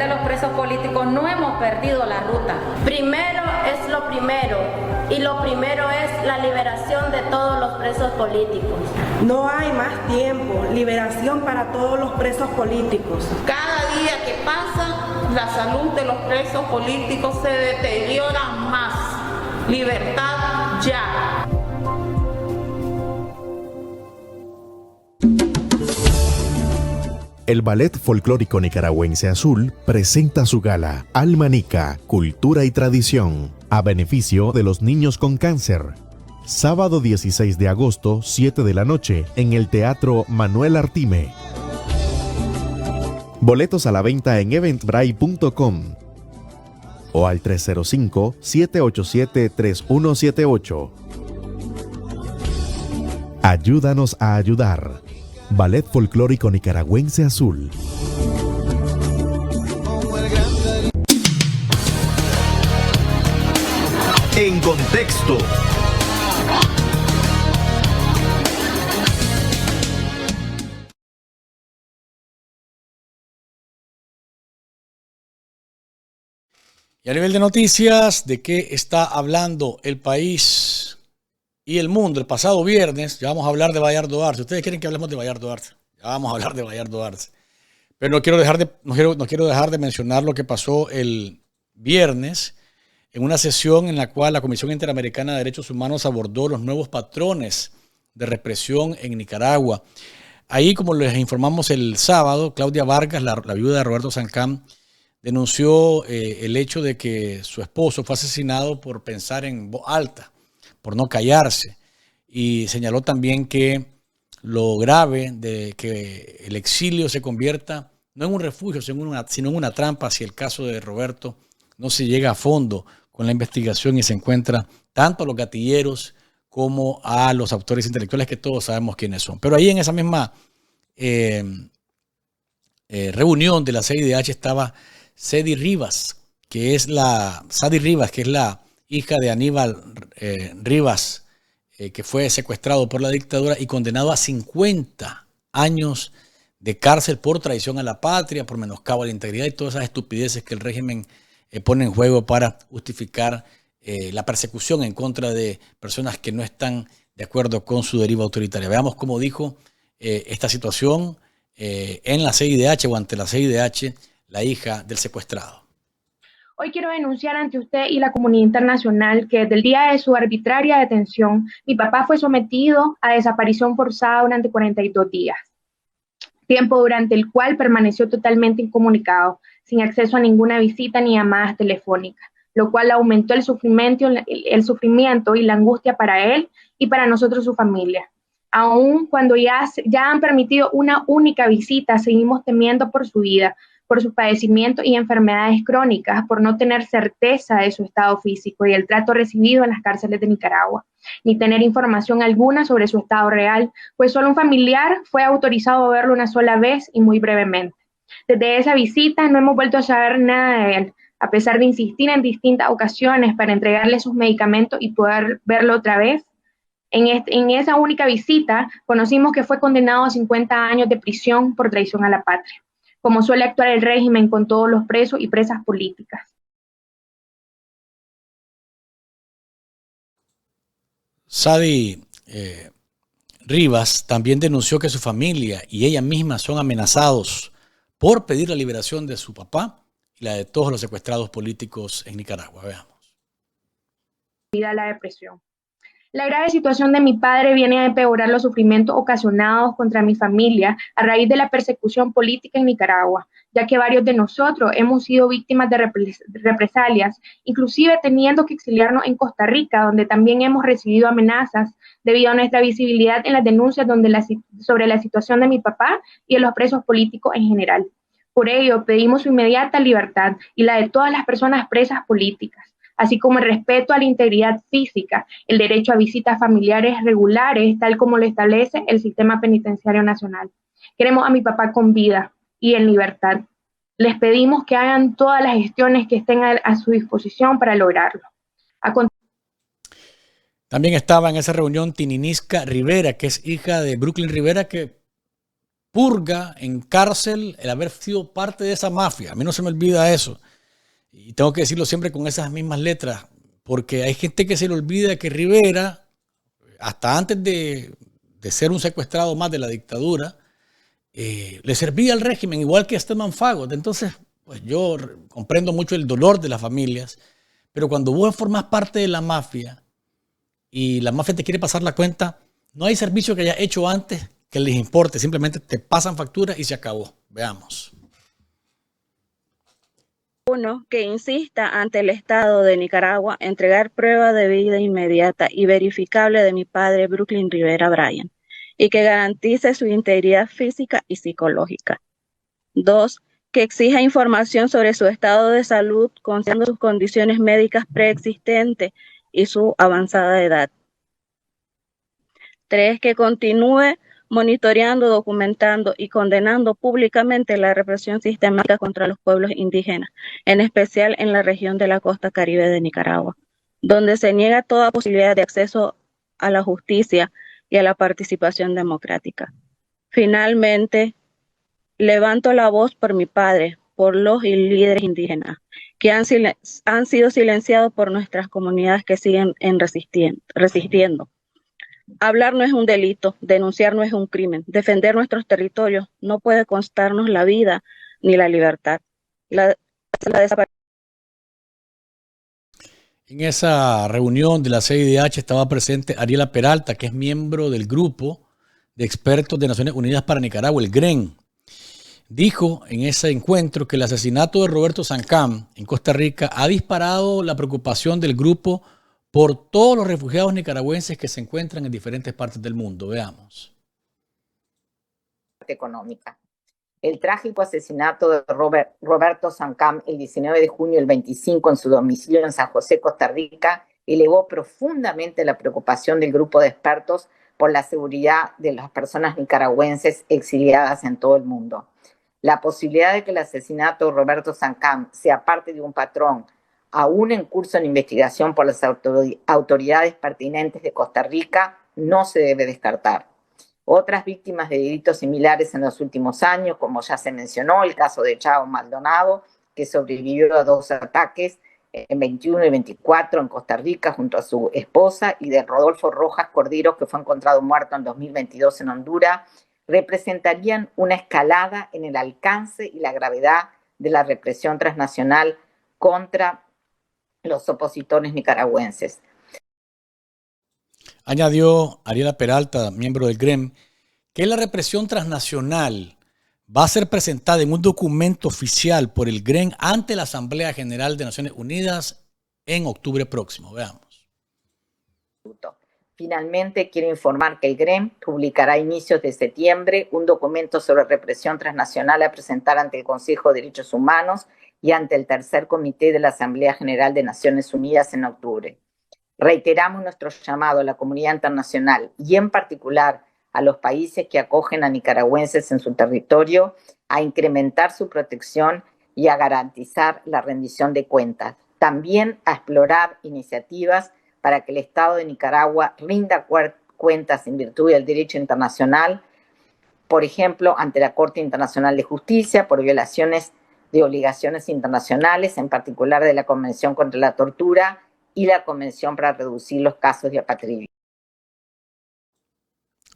de los presos políticos no hemos perdido la ruta. Primero es lo primero, y lo primero es la liberación de todos los presos políticos. No hay más tiempo, liberación para todos los presos políticos. Cada día que pasa, la salud de los presos políticos se deteriora más. Libertad ya. El Ballet Folclórico Nicaragüense Azul presenta su gala Alma Nica, Cultura y Tradición, a beneficio de los niños con cáncer. Sábado 16 de agosto, 7 de la noche, en el Teatro Manuel Artime. Boletos a la venta en eventbrite.com o al 305-787-3178. Ayúdanos a ayudar. Ballet Folclórico Nicaragüense Azul. En contexto. Y a nivel de noticias, ¿de qué está hablando el país y el mundo? El pasado viernes, ya vamos a hablar de Bayardo Arce. Ustedes quieren que hablemos de Bayardo Arce. Ya vamos a hablar de Bayardo Arce. Pero no quiero dejar de mencionar lo que pasó el viernes en una sesión en la cual la Comisión Interamericana de Derechos Humanos abordó los nuevos patrones de represión en Nicaragua. Ahí, como les informamos el sábado, Claudia Vargas, la viuda de Roberto Sancán, denunció el hecho de que su esposo fue asesinado por pensar en voz alta, por no callarse, y señaló también que lo grave de que el exilio se convierta no en un refugio, sino en una trampa si el caso de Roberto no se llega a fondo con la investigación y se encuentra tanto a los gatilleros como a los autores intelectuales, que todos sabemos quiénes son. Pero ahí en esa misma reunión de la CIDH estaba Sadie Rivas, que es la hija de Aníbal Rivas, que fue secuestrado por la dictadura y condenado a 50 años de cárcel por traición a la patria, por menoscabo a la integridad y todas esas estupideces que el régimen pone en juego para justificar la persecución en contra de personas que no están de acuerdo con su deriva autoritaria. Veamos cómo dijo esta situación en la CIDH o ante la CIDH la hija del secuestrado. Hoy quiero denunciar ante usted y la comunidad internacional que desde el día de su arbitraria detención, mi papá fue sometido a desaparición forzada durante 42 días, tiempo durante el cual permaneció totalmente incomunicado, sin acceso a ninguna visita ni llamadas telefónicas, lo cual aumentó el sufrimiento y la angustia para él y para nosotros, su familia. Aún cuando ya han permitido una única visita, seguimos temiendo por su vida, por sus padecimientos y enfermedades crónicas, por no tener certeza de su estado físico y el trato recibido en las cárceles de Nicaragua, ni tener información alguna sobre su estado real, pues solo un familiar fue autorizado a verlo una sola vez y muy brevemente. Desde esa visita no hemos vuelto a saber nada de él, a pesar de insistir en distintas ocasiones para entregarle sus medicamentos y poder verlo otra vez. En esa única visita conocimos que fue condenado a 50 años de prisión por traición a la patria, como suele actuar el régimen con todos los presos y presas políticas. Sadie Rivas también denunció que su familia y ella misma son amenazados por pedir la liberación de su papá y la de todos los secuestrados políticos en Nicaragua. Veamos. La depresión. La grave situación de mi padre viene a empeorar los sufrimientos ocasionados contra mi familia a raíz de la persecución política en Nicaragua, ya que varios de nosotros hemos sido víctimas de represalias, inclusive teniendo que exiliarnos en Costa Rica, donde también hemos recibido amenazas debido a nuestra visibilidad en las denuncias sobre la situación de mi papá y de los presos políticos en general. Por ello, pedimos su inmediata libertad y la de todas las personas presas políticas, así como el respeto a la integridad física, el derecho a visitas familiares regulares, tal como lo establece el sistema penitenciario nacional. Queremos a mi papá con vida y en libertad. Les pedimos que hagan todas las gestiones que estén a su disposición para lograrlo. También estaba en esa reunión Tininisca Rivera, que es hija de Brooklyn Rivera, que purga en cárcel el haber sido parte de esa mafia. A mí no se me olvida eso. Y tengo que decirlo siempre con esas mismas letras, porque hay gente que se le olvida que Rivera, hasta antes de ser un secuestrado más de la dictadura, le servía al régimen, igual que Esteban Fagot. Entonces, pues yo comprendo mucho el dolor de las familias, pero cuando vos formás parte de la mafia y la mafia te quiere pasar la cuenta, no hay servicio que haya hecho antes que les importe, simplemente te pasan factura y se acabó. Veamos. Uno, que insista ante el Estado de Nicaragua entregar prueba de vida inmediata y verificable de mi padre Brooklyn Rivera Bryan y que garantice su integridad física y psicológica. 2, que exija información sobre su estado de salud, considerando sus condiciones médicas preexistentes y su avanzada edad. 3, que continúe monitoreando, documentando y condenando públicamente la represión sistemática contra los pueblos indígenas, en especial en la región de la costa caribe de Nicaragua, donde se niega toda posibilidad de acceso a la justicia y a la participación democrática. Finalmente, levanto la voz por mi padre, por los líderes indígenas, que han sido silenciados por nuestras comunidades que siguen resistiendo. Hablar no es un delito, denunciar no es un crimen, defender nuestros territorios no puede costarnos la vida ni la libertad. En esa reunión de la CIDH estaba presente Ariela Peralta, que es miembro del grupo de expertos de Naciones Unidas para Nicaragua, el GREN. Dijo en ese encuentro que el asesinato de Roberto Sancam en Costa Rica ha disparado la preocupación del grupo por todos los refugiados nicaragüenses que se encuentran en diferentes partes del mundo. Veamos. Económica. El trágico asesinato de Roberto Sancam el 19 de junio del 25 en su domicilio en San José, Costa Rica, elevó profundamente la preocupación del grupo de expertos por la seguridad de las personas nicaragüenses exiliadas en todo el mundo. La posibilidad de que el asesinato de Roberto Sancam sea parte de un patrón aún en curso de investigación por las autoridades pertinentes de Costa Rica no se debe descartar. Otras víctimas de delitos similares en los últimos años, como ya se mencionó, el caso de Chavo Maldonado, que sobrevivió a 2 ataques en 21 y 24 en Costa Rica junto a su esposa, y de Rodolfo Rojas Cordero, que fue encontrado muerto en 2022 en Honduras, representarían una escalada en el alcance y la gravedad de la represión transnacional contra los opositores nicaragüenses. Añadió Ariela Peralta, miembro del GREM, que la represión transnacional va a ser presentada en un documento oficial por el GREM ante la Asamblea General de Naciones Unidas en octubre próximo. Veamos. Finalmente, quiero informar que el GREM publicará a inicios de septiembre un documento sobre represión transnacional a presentar ante el Consejo de Derechos Humanos y ante el Tercer Comité de la Asamblea General de Naciones Unidas en octubre. Reiteramos nuestro llamado a la comunidad internacional y en particular a los países que acogen a nicaragüenses en su territorio a incrementar su protección y a garantizar la rendición de cuentas. También a explorar iniciativas para que el Estado de Nicaragua rinda cuentas en virtud del derecho internacional, por ejemplo, ante la Corte Internacional de Justicia por violaciones de obligaciones internacionales, en particular de la Convención contra la Tortura y la Convención para reducir los casos de apatridia.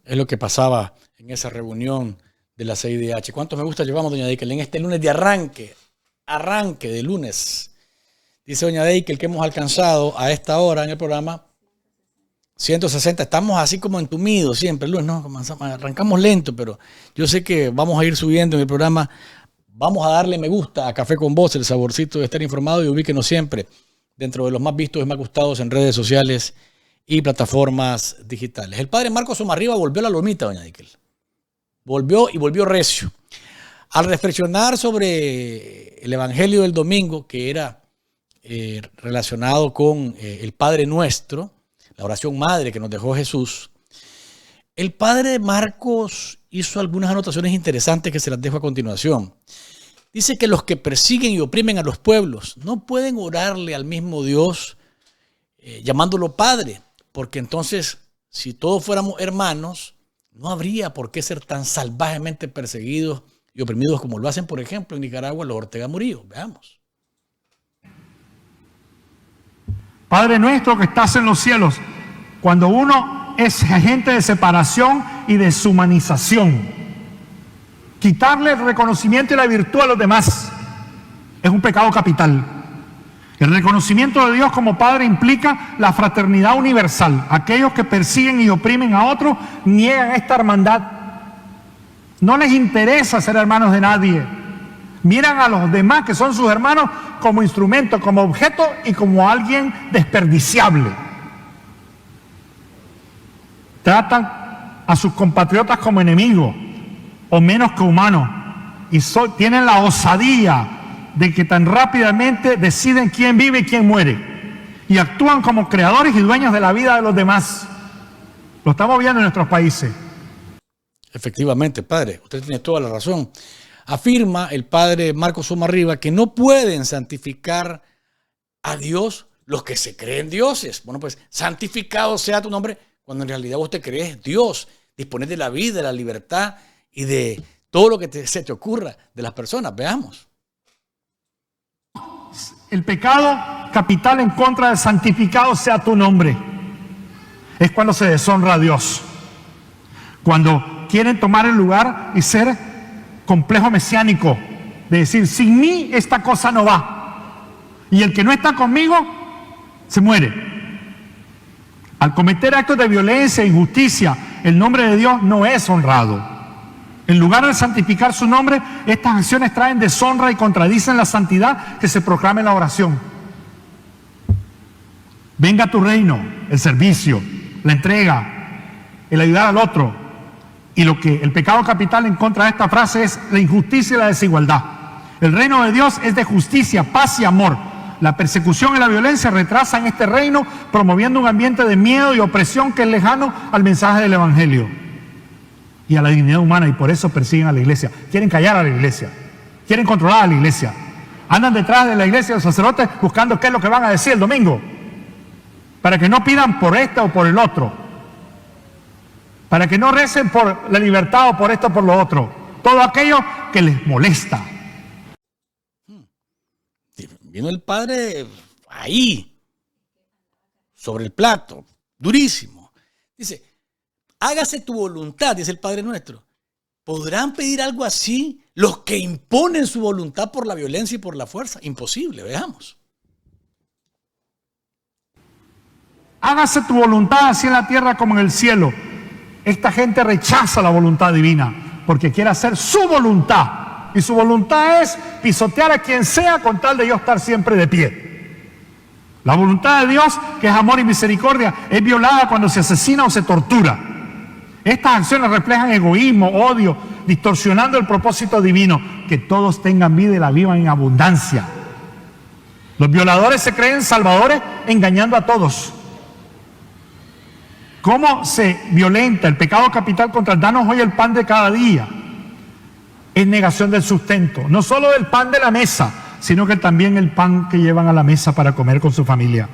Es lo que pasaba en esa reunión de la CIDH. ¿Cuántos me gusta llevamos, doña Deikel, en este lunes de arranque de lunes? Dice doña Deikel que hemos alcanzado a esta hora en el programa 160. Estamos así como entumidos siempre, lunes, ¿no? Arrancamos lento, pero yo sé que vamos a ir subiendo en el programa. Vamos a darle me gusta a Café con Voz, el saborcito de estar informado, y ubíquenos siempre dentro de los más vistos y más gustados en redes sociales y plataformas digitales. El padre Marcos Somarriba volvió a la lomita, doña Deikel. Volvió y volvió recio. Al reflexionar sobre el Evangelio del domingo, que era relacionado con el Padre Nuestro, la oración madre que nos dejó Jesús, el padre Marcos hizo algunas anotaciones interesantes que se las dejo a continuación. Dice que los que persiguen y oprimen a los pueblos no pueden orarle al mismo Dios llamándolo Padre, porque entonces, si todos fuéramos hermanos, no habría por qué ser tan salvajemente perseguidos y oprimidos como lo hacen, por ejemplo, en Nicaragua los Ortega Murillo. Veamos. Padre nuestro que estás en los cielos, cuando uno es agente de separación y deshumanización, quitarle el reconocimiento y la virtud a los demás es un pecado capital. El reconocimiento de Dios como Padre implica la fraternidad universal. Aquellos que persiguen y oprimen a otros niegan esta hermandad. No les interesa ser hermanos de nadie. Miran a los demás, que son sus hermanos, como instrumento, como objeto y como alguien desperdiciable. Tratan a sus compatriotas como enemigos o menos que humanos y tienen la osadía de que tan rápidamente deciden quién vive y quién muere y actúan como creadores y dueños de la vida de los demás. Lo estamos viendo en nuestros países. Efectivamente, padre, usted tiene toda la razón. Afirma el padre Marcos Somarriba que no pueden santificar a Dios los que se creen dioses. Bueno, pues santificado sea tu nombre cuando en realidad vos te crees Dios. Dispones de la vida, de la libertad y de todo lo que se te ocurra de las personas. Veamos. El pecado capital en contra del santificado sea tu nombre. Es cuando se deshonra a Dios. Cuando quieren tomar el lugar y ser complejo mesiánico. De decir, sin mí esta cosa no va. Y el que no está conmigo, se muere. Al cometer actos de violencia e injusticia, el nombre de Dios no es honrado. En lugar de santificar su nombre, estas acciones traen deshonra y contradicen la santidad que se proclama en la oración. Venga tu reino, el servicio, la entrega, el ayudar al otro. Y lo que el pecado capital en contra de esta frase es la injusticia y la desigualdad. El reino de Dios es de justicia, paz y amor. La persecución y la violencia retrasan este reino, promoviendo un ambiente de miedo y opresión que es lejano al mensaje del Evangelio y a la dignidad humana, y por eso persiguen a la iglesia. Quieren callar a la iglesia, quieren controlar a la iglesia. Andan detrás de la iglesia los sacerdotes buscando qué es lo que van a decir el domingo, para que no pidan por este o por el otro, para que no recen por la libertad o por esto o por lo otro. Todo aquello que les molesta. Vino el padre ahí, sobre el plato, durísimo. Dice, hágase tu voluntad, dice el Padre Nuestro. ¿Podrán pedir algo así los que imponen su voluntad por la violencia y por la fuerza? Imposible, veamos. Hágase tu voluntad así en la tierra como en el cielo. Esta gente rechaza la voluntad divina porque quiere hacer su voluntad. Y su voluntad es pisotear a quien sea con tal de yo estar siempre de pie. La voluntad de Dios, que es amor y misericordia, es violada cuando se asesina o se tortura. Estas acciones reflejan egoísmo, odio, distorsionando el propósito divino, que todos tengan vida y la vivan en abundancia. Los violadores se creen salvadores engañando a todos. ¿Cómo se violenta el pecado capital contra el danos hoy el pan de cada día? Es negación del sustento, no solo del pan de la mesa, sino que también el pan que llevan a la mesa para comer con su familia.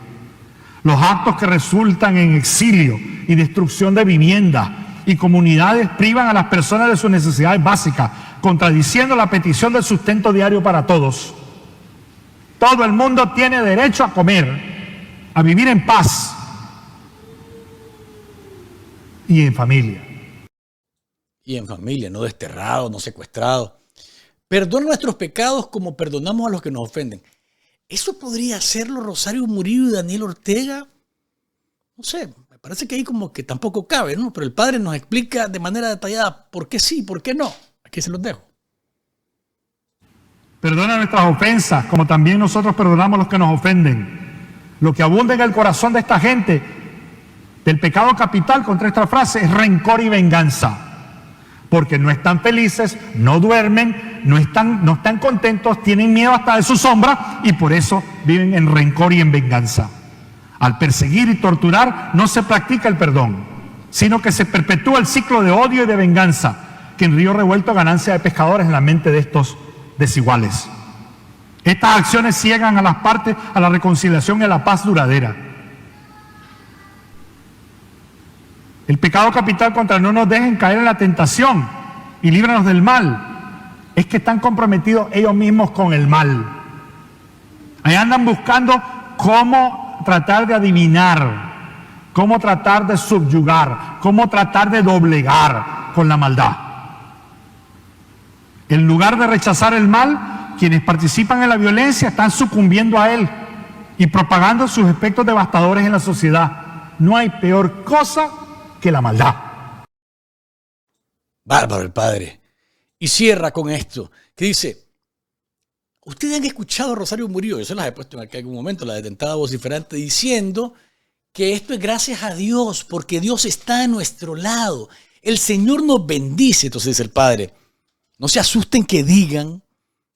Los actos que resultan en exilio y destrucción de viviendas y comunidades privan a las personas de sus necesidades básicas, contradiciendo la petición del sustento diario para todos. Todo el mundo tiene derecho a comer, a vivir en paz y en familia. Y en familia, no desterrado, no secuestrado. Perdona nuestros pecados como perdonamos a los que nos ofenden. ¿Eso podría hacerlo Rosario Murillo y Daniel Ortega? No sé, me parece que ahí como que tampoco cabe, ¿no? Pero el padre nos explica de manera detallada por qué sí, por qué no. Aquí se los dejo. Perdona nuestras ofensas, como también nosotros perdonamos a los que nos ofenden. Lo que abunda en el corazón de esta gente, del pecado capital contra esta frase, es rencor y venganza. Porque no están felices, no duermen, no están contentos, tienen miedo hasta de su sombra y por eso viven en rencor y en venganza. Al perseguir y torturar no se practica el perdón, sino que se perpetúa el ciclo de odio y de venganza, que en río revuelto ganancia de pescadores en la mente de estos desiguales. Estas acciones ciegan a las partes a la reconciliación y a la paz duradera. El pecado capital contra no nos dejen caer en la tentación y líbranos del mal, es que están comprometidos ellos mismos con el mal. Ahí andan buscando cómo tratar de adivinar, cómo tratar de subyugar, cómo tratar de doblegar con la maldad. En lugar de rechazar el mal, quienes participan en la violencia están sucumbiendo a él y propagando sus efectos devastadores en la sociedad. No hay peor cosa que la maldad. Bárbaro el padre. Y cierra con esto, que dice, ustedes han escuchado a Rosario Murillo, yo se las he puesto en algún momento, la detentada vociferante, diciendo que esto es gracias a Dios, porque Dios está a nuestro lado. El Señor nos bendice. Entonces dice el padre, no se asusten que digan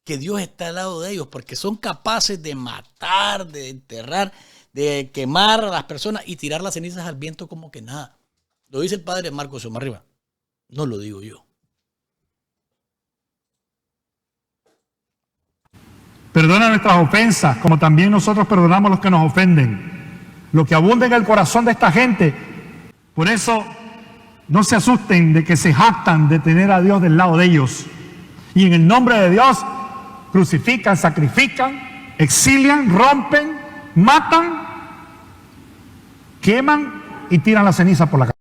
que Dios está al lado de ellos, porque son capaces de matar, de enterrar, de quemar a las personas y tirar las cenizas al viento como que nada. Lo dice el padre Marcos Somarriba, no lo digo yo. Perdona nuestras ofensas, como también nosotros perdonamos a los que nos ofenden. Lo que abunda en el corazón de esta gente. Por eso, no se asusten de que se jactan de tener a Dios del lado de ellos. Y en el nombre de Dios, crucifican, sacrifican, exilian, rompen, matan, queman y tiran la ceniza por la calle.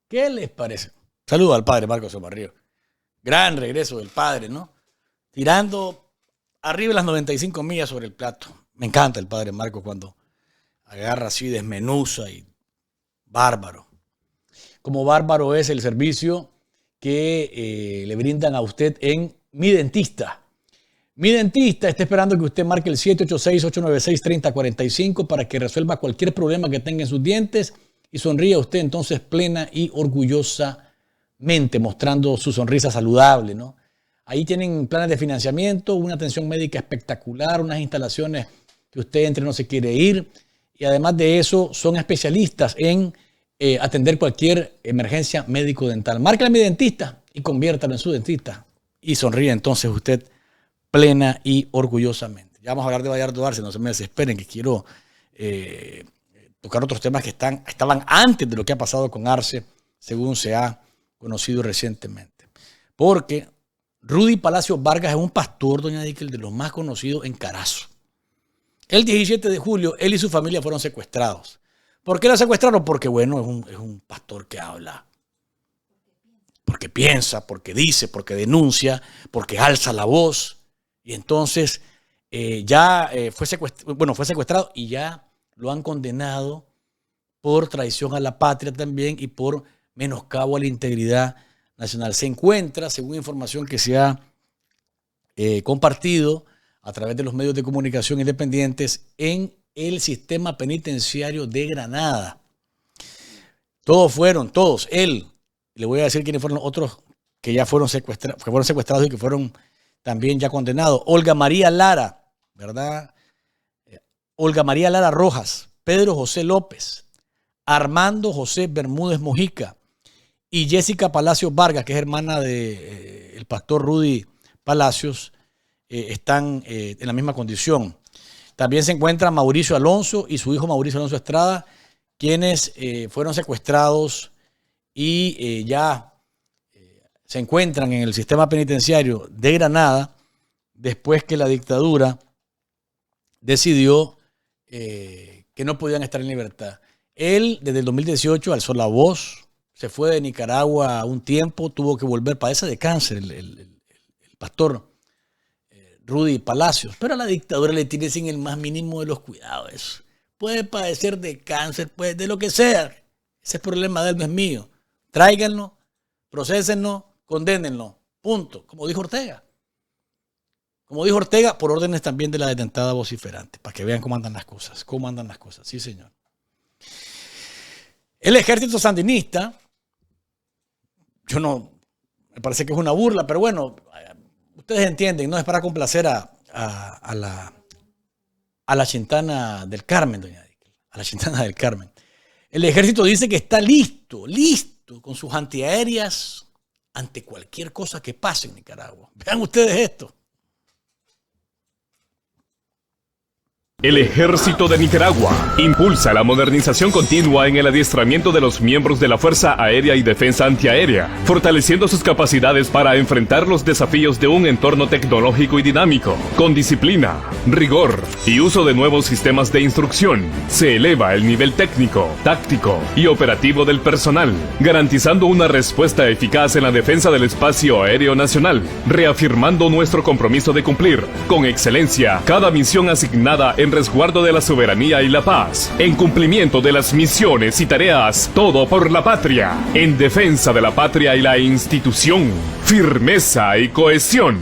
¿Qué les parece? Saludo al padre Marcos Somarriba. Gran regreso del padre, ¿no? Tirando arriba las 95 millas sobre el plato. Me encanta el padre Marcos cuando agarra así, desmenuza y bárbaro. Como bárbaro es el servicio que le brindan a usted en Mi Dentista. Mi Dentista está esperando que usted marque el 786-896-3045 para que resuelva cualquier problema que tenga en sus dientes y sonría usted entonces plena y orgullosamente, mostrando su sonrisa saludable, ¿no? Ahí tienen planes de financiamiento, una atención médica espectacular, unas instalaciones que usted entre no se quiere ir. Y además de eso, son especialistas en atender cualquier emergencia médico-dental. Márquele a Mi Dentista y conviértalo en su dentista. Y sonríe entonces usted plena y orgullosamente. Ya vamos a hablar de Bayardo Arce, no se me desesperen, que quiero tocar otros temas que estaban antes de lo que ha pasado con Arce, según se ha conocido recientemente. Porque Rudy Palacios Vargas es un pastor, doña Dickel, de los más conocidos en Carazo. El 17 de julio, él y su familia fueron secuestrados. ¿Por qué la secuestraron? Porque, bueno, es un pastor que habla. Porque piensa, porque dice, porque denuncia, porque alza la voz. Y entonces fue secuestrado y ya lo han condenado por traición a la patria también y por menoscabo a la integridad nacional. Se encuentra, según información que se ha compartido a través de los medios de comunicación independientes, en el sistema penitenciario de Granada. Todos, él, le voy a decir quiénes fueron los otros que ya fueron secuestrados y que fueron también ya condenados. Olga María Lara, ¿verdad? Olga María Lara Rojas, Pedro José López, Armando José Bermúdez Mojica y Jessica Palacios Vargas, que es hermana del pastor Rudy Palacios, están en la misma condición. También se encuentra Mauricio Alonso y su hijo Mauricio Alonso Estrada, quienes fueron secuestrados y ya se encuentran en el sistema penitenciario de Granada después que la dictadura decidió que no podían estar en libertad. Él, desde el 2018, alzó la voz, se fue de Nicaragua un tiempo, tuvo que volver, padece de cáncer el pastor Rudy Palacios, pero a la dictadura le tiene sin el más mínimo de los cuidados. Puede padecer de cáncer, puede de lo que sea. Ese problema de él no es mío. Tráiganlo, procesenlo, condénenlo. Punto. Como dijo Ortega. Por órdenes también de la detentada vociferante, para que vean cómo andan las cosas. Sí, señor. El ejército sandinista, me parece que es una burla, pero bueno, ustedes entienden, no es para complacer a la Chintana del Carmen, doña Dickel, a la Chintana del Carmen. El ejército dice que está listo con sus antiaéreas ante cualquier cosa que pase en Nicaragua. Vean ustedes esto. El Ejército de Nicaragua impulsa la modernización continua en el adiestramiento de los miembros de la Fuerza Aérea y Defensa Antiaérea, fortaleciendo sus capacidades para enfrentar los desafíos de un entorno tecnológico y dinámico. Con disciplina, rigor y uso de nuevos sistemas de instrucción, se eleva el nivel técnico, táctico y operativo del personal, garantizando una respuesta eficaz en la defensa del espacio aéreo nacional, reafirmando nuestro compromiso de cumplir con excelencia cada misión asignada en resguardo de la soberanía y la paz, en cumplimiento de las misiones y tareas, todo por la patria, en defensa de la patria y la institución, firmeza y cohesión.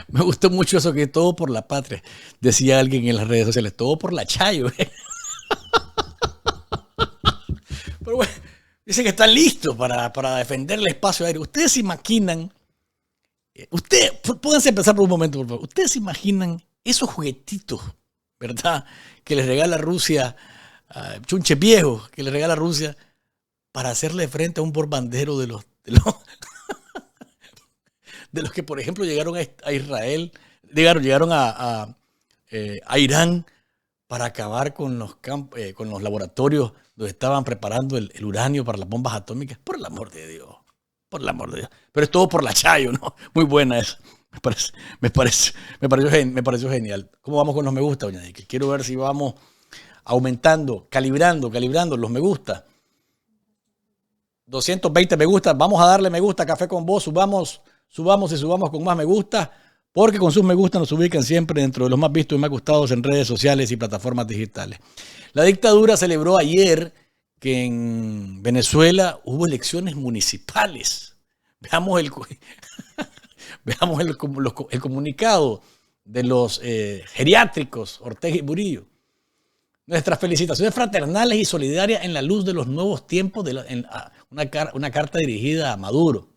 Me gustó mucho eso, que todo por la patria, decía alguien en las redes sociales, todo por la Chayo. Pero bueno, dicen que están listos para defender el espacio aéreo. Ustedes se imaginan, pónganse a pensar por un momento, por favor. Ustedes se imaginan esos juguetitos, ¿verdad? Que les regala Rusia, chunches viejos, que les regala Rusia para hacerle frente a un bombardero de los que, por ejemplo, llegaron a Israel, llegaron a Irán para acabar con los laboratorios donde estaban preparando el uranio para las bombas atómicas. Por el amor de Dios, por el amor de Dios. Pero es todo por la Chayo, ¿no? Muy buena eso. Me pareció genial. ¿Cómo vamos con los me gusta, doña Dique? Quiero ver si vamos aumentando, calibrando los me gusta. 220 me gusta. Vamos a darle me gusta a Café con Vos. Subamos con más me gusta, porque con sus me gusta nos ubican siempre dentro de los más vistos y más gustados en redes sociales y plataformas digitales. La dictadura celebró ayer que en Venezuela hubo elecciones municipales. Veamos el comunicado de los geriátricos Ortega y Murillo. Nuestras felicitaciones fraternales y solidarias en la luz de los nuevos tiempos, una carta dirigida a Maduro.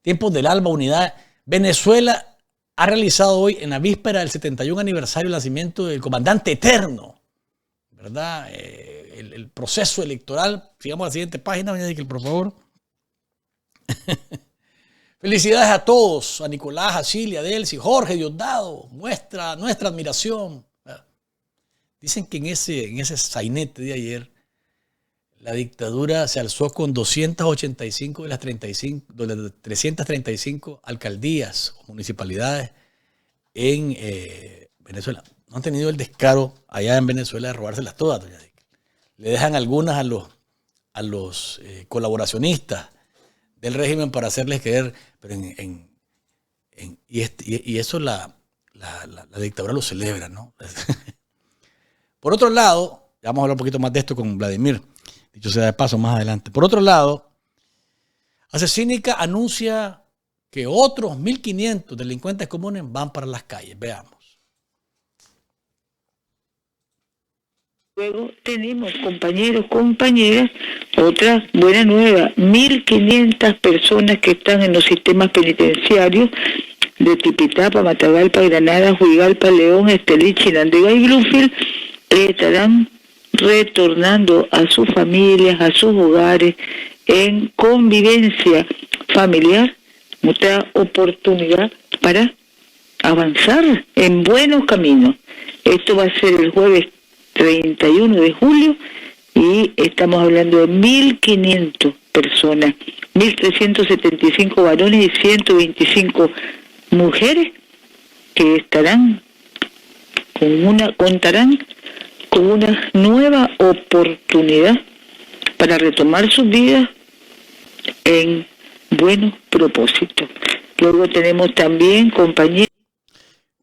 Tiempos del alba, unidad. Venezuela ha realizado hoy, en la víspera del 71 aniversario del nacimiento del comandante eterno, ¿verdad? El proceso electoral. Sigamos a la siguiente página, doña Dique, por favor. Felicidades a todos, a Nicolás, a Chile, a Delcy, Jorge, Diosdado, nuestra admiración. Dicen que en ese sainete de ayer, la dictadura se alzó con 285 de las 335 alcaldías o municipalidades en Venezuela. No han tenido el descaro allá en Venezuela de robárselas todas, doña Dique. Le dejan algunas a los colaboracionistas del régimen para hacerles creer, pero y eso la dictadura lo celebra, ¿no? Por otro lado, ya vamos a hablar un poquito más de esto con Vladimir, dicho sea de paso, más adelante. Por otro lado, Asesínica anuncia que otros 1.500 delincuentes comunes van para las calles. Veamos. Luego tenemos, compañeros, compañeras, otra buena nueva, 1.500 personas que están en los sistemas penitenciarios de Tipitapa, Matagalpa, Granada, Huigalpa, León, Estelí, Chinandega y Bluefield estarán retornando a sus familias, a sus hogares, en convivencia familiar, otra oportunidad para avanzar en buenos caminos. Esto va a ser el jueves 31 de julio y estamos hablando de 1.500 personas, 1.375 varones y 125 mujeres que contarán con una nueva oportunidad para retomar sus vidas en buenos propósitos. Luego tenemos también compañeros.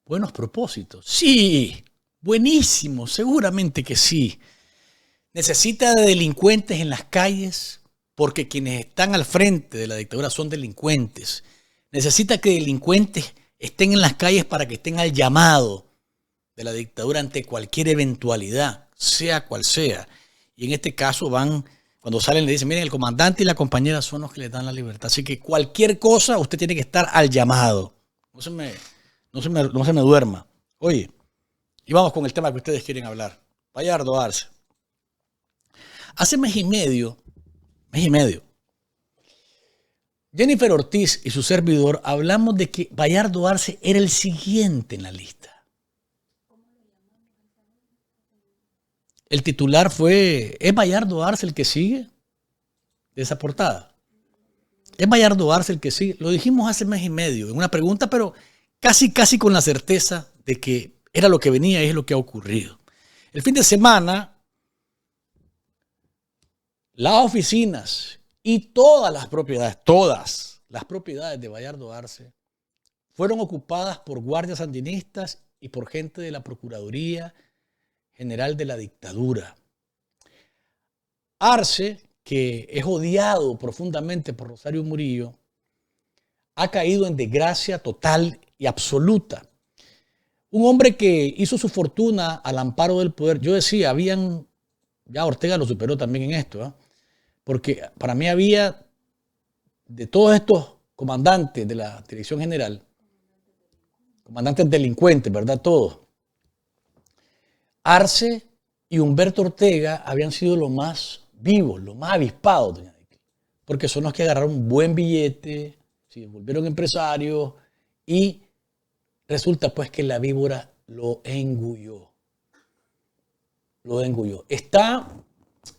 Buenos propósitos, sí, buenísimo, seguramente que sí. Necesita de delincuentes en las calles porque quienes están al frente de la dictadura son delincuentes. Necesita que delincuentes estén en las calles para que estén al llamado de la dictadura ante cualquier eventualidad, sea cual sea. Y en este caso cuando salen le dicen, miren, el comandante y la compañera son los que le dan la libertad. Así que cualquier cosa usted tiene que estar al llamado. No se me duerma. Oye, y vamos con el tema que ustedes quieren hablar. Bayardo Arce. Hace mes y medio, Jennifer Ortiz y su servidor hablamos de que Bayardo Arce era el siguiente en la lista. El titular fue, ¿es Bayardo Arce el que sigue? De esa portada. ¿Es Bayardo Arce el que sigue? Lo dijimos hace mes y medio en una pregunta, pero casi con la certeza de que era lo que venía y es lo que ha ocurrido. El fin de semana, las oficinas y todas las propiedades de Bayardo Arce fueron ocupadas por guardias sandinistas y por gente de la Procuraduría General de la Dictadura. Arce, que es odiado profundamente por Rosario Murillo, ha caído en desgracia total y absoluta. Un hombre que hizo su fortuna al amparo del poder. Yo decía, ya Ortega lo superó también en esto, ¿eh? Porque para mí había, de todos estos comandantes de la Dirección General, comandantes delincuentes, ¿verdad? Todos. Arce y Humberto Ortega habían sido los más vivos, los más avispados, doña Dicky, porque son los que agarraron un buen billete, se volvieron empresarios y resulta pues que la víbora lo engulló. Está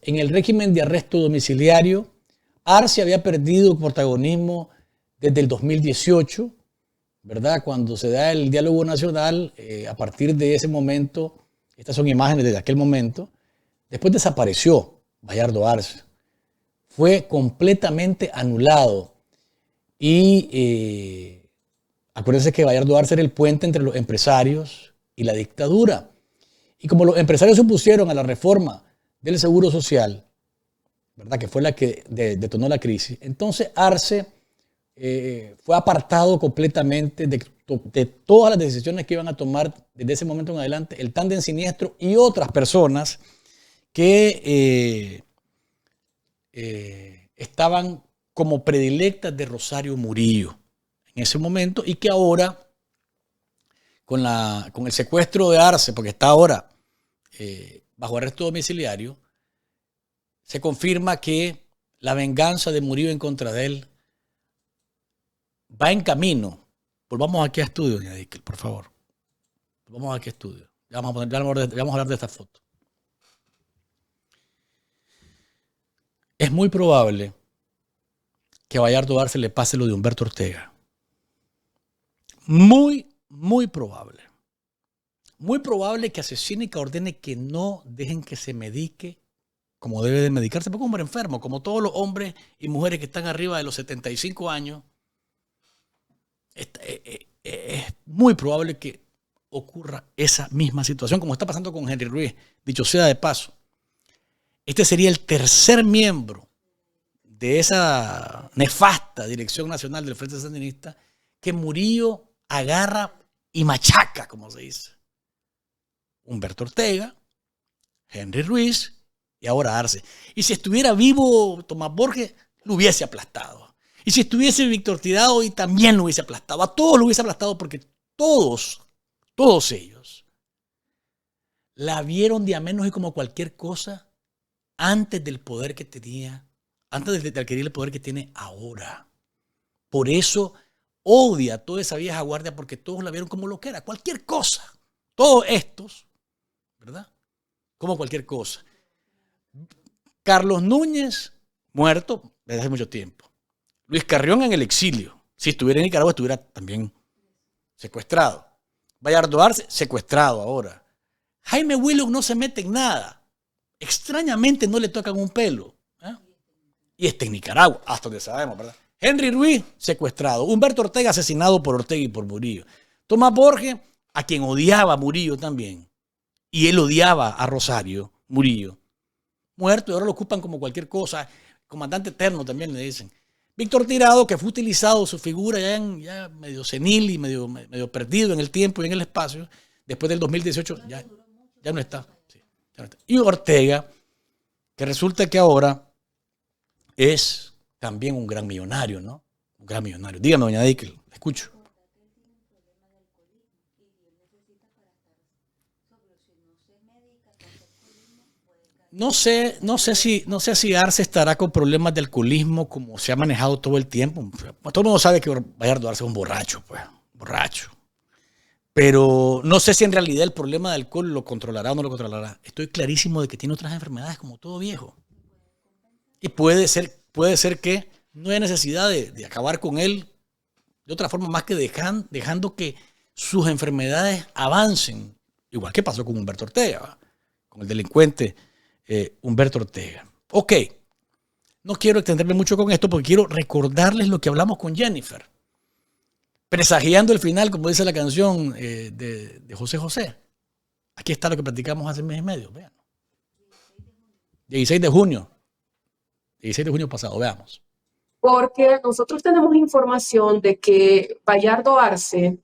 en el régimen de arresto domiciliario. Arce había perdido protagonismo desde el 2018, ¿verdad? Cuando se da el diálogo nacional, a partir de ese momento, estas son imágenes de aquel momento, después desapareció Bayardo Arce. Fue completamente anulado. Y acuérdense que Bayardo Arce era el puente entre los empresarios y la dictadura. Y como los empresarios se opusieron a la reforma del Seguro Social, ¿verdad? Que fue la que detonó la crisis, entonces Arce fue apartado completamente de todas las decisiones que iban a tomar desde ese momento en adelante el tándem siniestro y otras personas que estaban como predilectas de Rosario Murillo en ese momento y que ahora con el secuestro de Arce, porque está ahora bajo arresto domiciliario, se confirma que la venganza de Murillo en contra de él va en camino. Volvamos aquí a estudio, doña Dickel, por favor. Volvamos aquí a estudio. Ya vamos a hablar de esta foto. Es muy probable que a Bayardo Arce le pase lo de Humberto Ortega. Muy probable. Muy probable que asesine y que ordene que no dejen que se medique como debe de medicarse, porque es un hombre enfermo, como todos los hombres y mujeres que están arriba de los 75 años. Es muy probable que ocurra esa misma situación, como está pasando con Henry Ruiz. Dicho sea de paso, este sería el tercer miembro de esa nefasta Dirección Nacional del Frente Sandinista que Murillo agarra y machaca, como se dice. Humberto Ortega, Henry Ruiz y ahora Arce. Y si estuviera vivo Tomás Borges, lo hubiese aplastado. Y si estuviese Víctor Tirado, y también lo hubiese aplastado. A todos lo hubiese aplastado porque todos ellos la vieron de a menos y como cualquier cosa antes del poder que tenía, antes de adquirir el poder que tiene ahora. Por eso odia a toda esa vieja guardia, porque todos la vieron como lo que era, cualquier cosa. Todos estos, ¿verdad? Como cualquier cosa. Carlos Núñez, muerto desde hace mucho tiempo. Luis Carrión en el exilio. Si estuviera en Nicaragua, estuviera también secuestrado. Bayardo Arce, secuestrado ahora. Jaime Willock no se mete en nada. Extrañamente no le tocan un pelo. ¿Eh? Y está en Nicaragua, hasta donde sabemos, ¿verdad? Henry Ruiz, secuestrado. Humberto Ortega, asesinado por Ortega y por Murillo. Tomás Borges, a quien odiaba a Murillo también. Y él odiaba a Rosario Murillo. Muerto, y ahora lo ocupan como cualquier cosa. Comandante eterno también le dicen. Víctor Tirado, que fue utilizado su figura ya medio senil y medio perdido en el tiempo y en el espacio, después del 2018 ya no está. Sí, ya no está. Y Ortega, que resulta que ahora es también un gran millonario, ¿no? Un gran millonario. Dígame, doña Dickel, escucho. No sé si Arce estará con problemas de alcoholismo como se ha manejado todo el tiempo. Todo el mundo sabe que Bayardo Arce es un borracho, pues, borracho. Pero no sé si en realidad el problema de alcohol lo controlará o no lo controlará. Estoy clarísimo de que tiene otras enfermedades como todo viejo. Y puede ser que no haya necesidad de acabar con él de otra forma más que dejando que sus enfermedades avancen. Igual que pasó con Humberto Ortega, ¿va? Con el delincuente Humberto Ortega. Ok, no quiero extenderme mucho con esto porque quiero recordarles lo que hablamos con Jennifer. Presagiando el final, como dice la canción de José José. Aquí está lo que platicamos hace mes y medio. Vean. 16 de junio. 16 de junio pasado, veamos. Porque nosotros tenemos información de que Bayardo Arce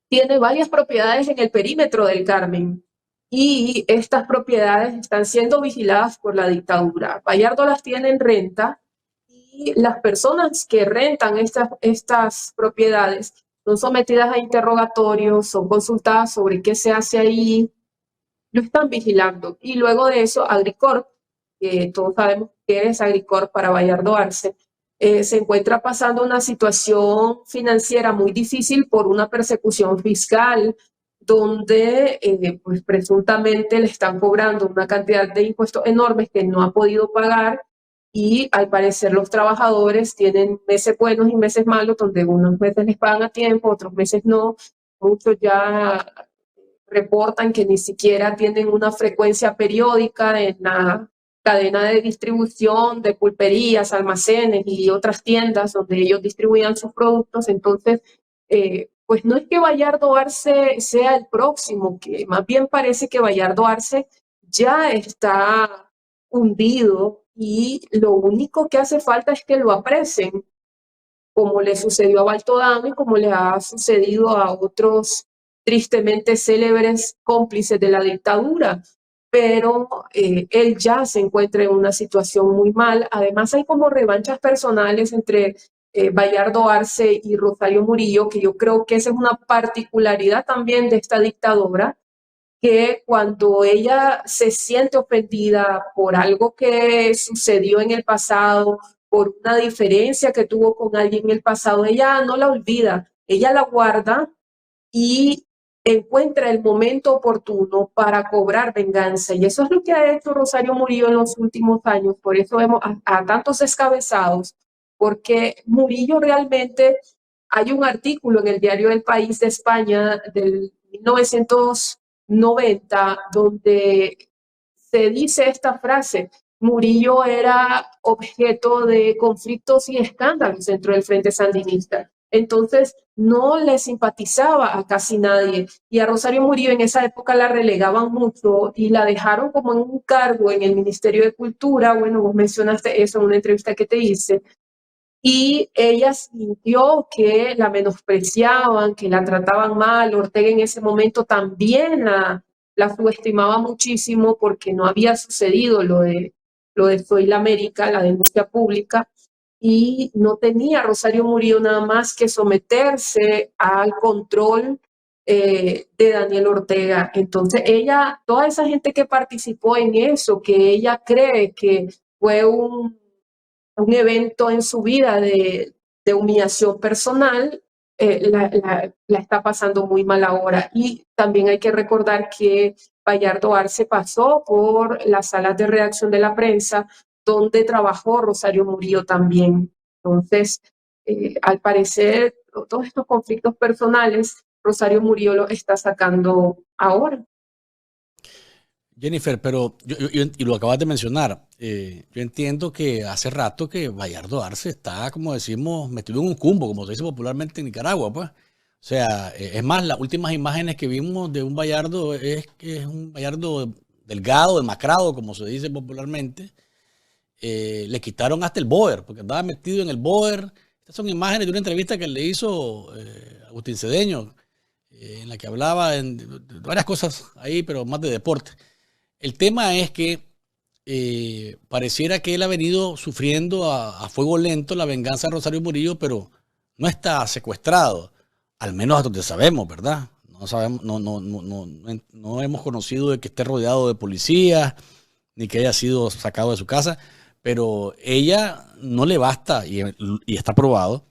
tiene varias propiedades en el perímetro del Carmen y estas propiedades están siendo vigiladas por la dictadura. Bayardo las tiene en renta y las personas que rentan estas propiedades son sometidas a interrogatorios, son consultadas sobre qué se hace ahí, lo están vigilando. Y luego de eso, Agricorp, que todos sabemos que es Agricorp para Bayardo Arce, se encuentra pasando una situación financiera muy difícil por una persecución fiscal donde pues presuntamente le están cobrando una cantidad de impuestos enormes que no ha podido pagar y al parecer los trabajadores tienen meses buenos y meses malos donde unos meses les pagan a tiempo, otros meses no. Muchos ya reportan que ni siquiera tienen una frecuencia periódica en la cadena de distribución de pulperías, almacenes y otras tiendas donde ellos distribuían sus productos. Entonces, pues no es que Bayardo Arce sea el próximo, que más bien parece que Bayardo Arce ya está hundido y lo único que hace falta es que lo apresen, como le sucedió a Baltodano y como le ha sucedido a otros tristemente célebres cómplices de la dictadura. Pero él ya se encuentra en una situación muy mal. Además hay como revanchas personales entre Bayardo Arce y Rosario Murillo, que yo creo que esa es una particularidad también de esta dictadura, que cuando ella se siente ofendida por algo que sucedió en el pasado, por una diferencia que tuvo con alguien en el pasado, ella no la olvida, ella la guarda y encuentra el momento oportuno para cobrar venganza. Y eso es lo que ha hecho Rosario Murillo en los últimos años. Por eso vemos a tantos descabezados, porque Murillo realmente, hay un artículo en el diario El País de España del 1990 donde se dice esta frase: Murillo era objeto de conflictos y escándalos dentro del Frente Sandinista. Entonces no le simpatizaba a casi nadie y a Rosario Murillo en esa época la relegaban mucho y la dejaron como en un cargo en el Ministerio de Cultura. Bueno, vos mencionaste eso en una entrevista que te hice. Y ella sintió que la menospreciaban, que la trataban mal. Ortega en ese momento también la subestimaba muchísimo porque no había sucedido lo de Soy la América, la denuncia pública, y no tenía Rosario Murillo nada más que someterse al control de Daniel Ortega. Entonces ella, toda esa gente que participó en eso, que ella cree que fue un evento en su vida de humillación personal, la está pasando muy mal ahora. Y también hay que recordar que Bayardo Arce pasó por las salas de redacción de la prensa, donde trabajó Rosario Murillo también. Entonces, al parecer, todos estos conflictos personales, Rosario Murillo los está sacando ahora. Jennifer, pero y lo acabas de mencionar, yo entiendo que hace rato que Bayardo Arce está, como decimos, metido en un cumbo, como se dice popularmente en Nicaragua, pues. O sea, es más, las últimas imágenes que vimos de un Bayardo es que es un Bayardo delgado, demacrado, como se dice popularmente. Le quitaron hasta el boer, porque andaba metido en el boer. Estas son imágenes de una entrevista que le hizo Agustín Cedeño, en la que hablaba de varias cosas ahí, pero más de deporte. El tema es que pareciera que él ha venido sufriendo a fuego lento la venganza de Rosario Murillo, pero no está secuestrado, al menos hasta donde sabemos, ¿verdad? No sabemos, no hemos conocido de que esté rodeado de policías, ni que haya sido sacado de su casa, pero ella no le basta, y está probado,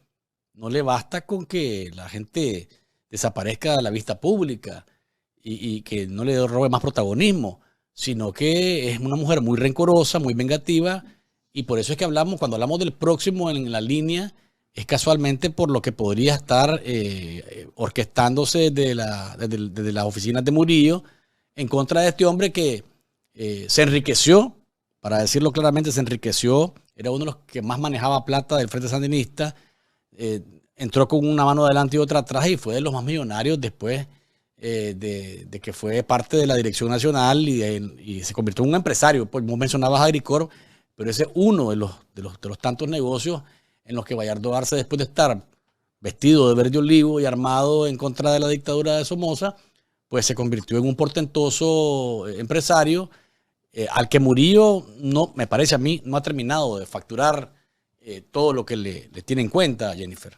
no le basta con que la gente desaparezca de la vista pública y que no le robe más protagonismo, sino que es una mujer muy rencorosa, muy vengativa, y por eso es que cuando hablamos del próximo en la línea, es casualmente por lo que podría estar orquestándose desde las oficinas de Murillo en contra de este hombre que se enriqueció, para decirlo claramente, se enriqueció, era uno de los que más manejaba plata del Frente Sandinista, entró con una mano adelante y otra atrás y fue de los más millonarios después de que fue parte de la dirección nacional y se convirtió en un empresario. Pues vos mencionabas a Agricor, pero ese es uno de los tantos negocios en los que Bayardo Arce, después de estar vestido de verde olivo y armado en contra de la dictadura de Somoza, pues se convirtió en un portentoso empresario al que Murillo, no, me parece a mí, no ha terminado de facturar todo lo que le tiene en cuenta, Jennifer.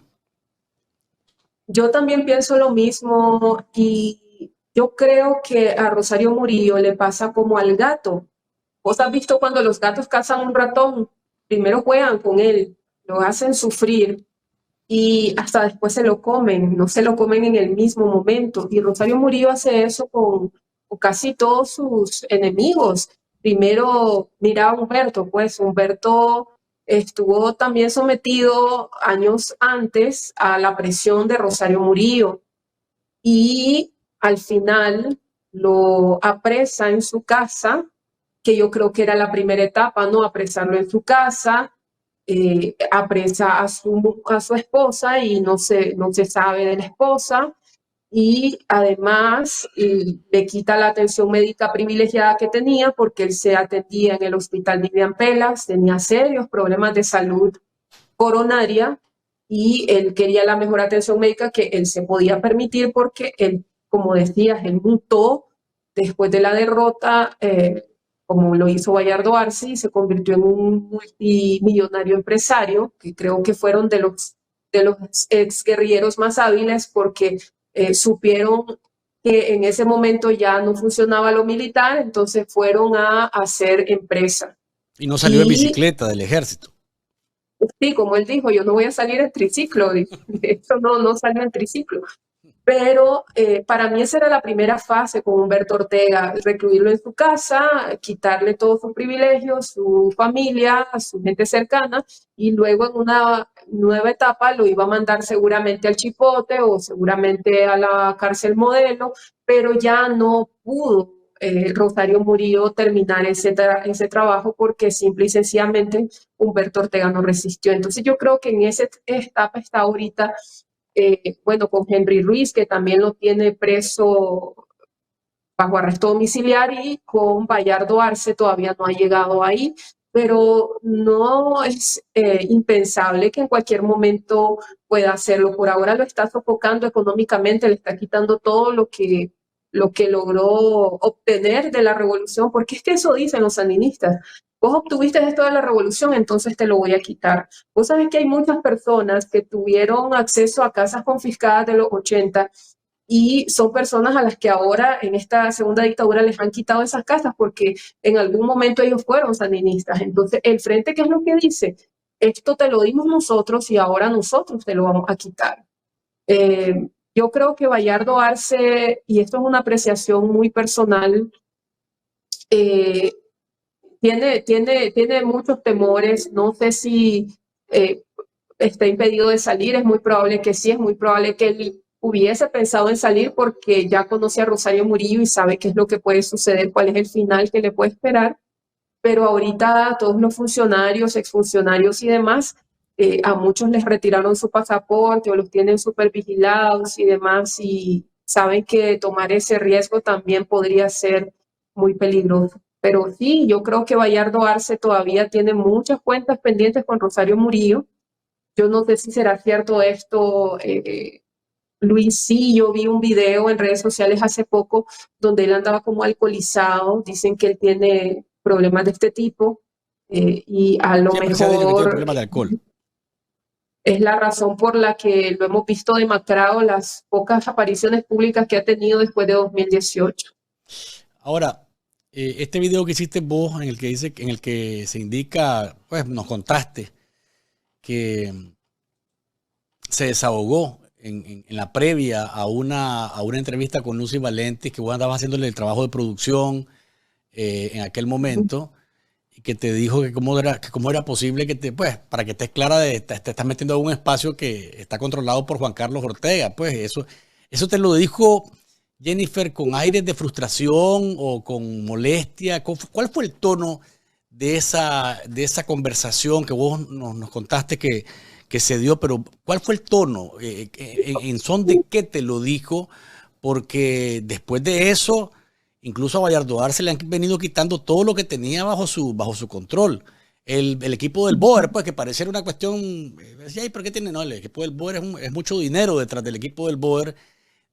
Yo también pienso lo mismo y yo creo que a Rosario Murillo le pasa como al gato. ¿Vos has visto cuando los gatos cazan un ratón? Primero juegan con él, lo hacen sufrir y hasta después se lo comen, no se lo comen en el mismo momento. Y Rosario Murillo hace eso con casi todos sus enemigos. Primero, mira a Humberto, pues Humberto estuvo también sometido años antes a la presión de Rosario Murillo y al final lo apresa en su casa, que yo creo que era la primera etapa, ¿no? Apresarlo en su casa, apresa a su esposa y no se sabe de la esposa y además le quita la atención médica privilegiada que tenía porque él se atendía en el hospital Vivian Pelas, tenía serios problemas de salud coronaria y él quería la mejor atención médica que él se podía permitir porque él, como decías, él mutó después de la derrota, como lo hizo Bayardo Arce, y se convirtió en un multimillonario empresario, que creo que fueron de los exguerrilleros más hábiles porque supieron que en ese momento ya no funcionaba lo militar, entonces fueron a hacer empresa. Y no salió en bicicleta del ejército. Sí, como él dijo, yo no voy a salir en triciclo, de hecho no salió en triciclo. Pero para mí esa era la primera fase con Humberto Ortega, recluirlo en su casa, quitarle todos sus privilegios, su familia, su gente cercana, y luego en una nueva etapa lo iba a mandar seguramente al Chipote o seguramente a la cárcel Modelo, pero ya no pudo Rosario Murillo terminar ese trabajo porque simple y sencillamente Humberto Ortega no resistió. Entonces yo creo que en esa etapa está ahorita, bueno, con Henry Ruiz, que también lo tiene preso bajo arresto domiciliario, y con Bayardo Arce todavía no ha llegado ahí, pero no es impensable que en cualquier momento pueda hacerlo. Por ahora lo está sofocando económicamente, le está quitando todo lo que logró obtener de la revolución, porque es que eso dicen los sandinistas. Vos obtuviste esto de la revolución, entonces te lo voy a quitar. Vos sabés que hay muchas personas que tuvieron acceso a casas confiscadas de los 80 y son personas a las que ahora en esta segunda dictadura les han quitado esas casas porque en algún momento ellos fueron sandinistas. Entonces el frente, ¿qué es lo que dice? Esto te lo dimos nosotros y ahora nosotros te lo vamos a quitar. Yo creo que Bayardo Arce, y esto es una apreciación muy personal, tiene muchos temores. No sé si está impedido de salir, es muy probable que sí, es muy probable que él hubiese pensado en salir porque ya conoce a Rosario Murillo y sabe qué es lo que puede suceder, cuál es el final que le puede esperar, pero ahorita todos los funcionarios, exfuncionarios y demás, a muchos les retiraron su pasaporte o los tienen súper vigilados y demás, y saben que tomar ese riesgo también podría ser muy peligroso. Pero sí, yo creo que Bayardo Arce todavía tiene muchas cuentas pendientes con Rosario Murillo. Yo no sé si será cierto esto, Luis. Sí, yo vi un video en redes sociales hace poco donde él andaba como alcoholizado. Dicen que él tiene problemas de este tipo y a lo mejor problemas de alcohol. Es la razón por la que lo hemos visto demacrado las pocas apariciones públicas que ha tenido después de 2018. Ahora, Este video que hiciste vos, en el que se indica, pues nos contaste que se desahogó en la previa a una entrevista con Lucy Valenti, que vos andabas haciéndole el trabajo de producción en aquel momento, y que te dijo que cómo era posible que para que estés clara te estás metiendo en un espacio que está controlado por Juan Carlos Ortega. Pues eso te lo dijo Jennifer con aires de frustración o con molestia. ¿Cuál fue el tono de esa conversación que vos nos contaste que se dio? Pero ¿cuál fue el tono? ¿En son de qué te lo dijo? Porque después de eso, incluso a Bayardo Arce le han venido quitando todo lo que tenía bajo su control. El equipo del BOER, pues que pareciera una cuestión, decía, ¿por qué tiene? No, el equipo del BOER es mucho dinero detrás del equipo del BOER.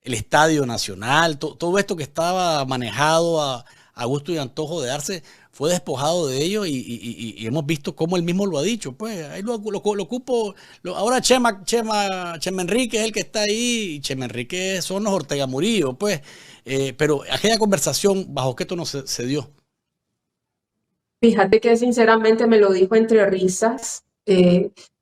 El Estadio Nacional, todo esto que estaba manejado a gusto y antojo de Arce fue despojado de ello y hemos visto cómo él mismo lo ha dicho. Pues ahí lo ocupo. Ahora Chema Enrique es el que está ahí, y Chema Enrique son los Ortega Murillo, pues. Pero aquella conversación, ¿bajo qué tono se dio? Fíjate que sinceramente me lo dijo entre risas,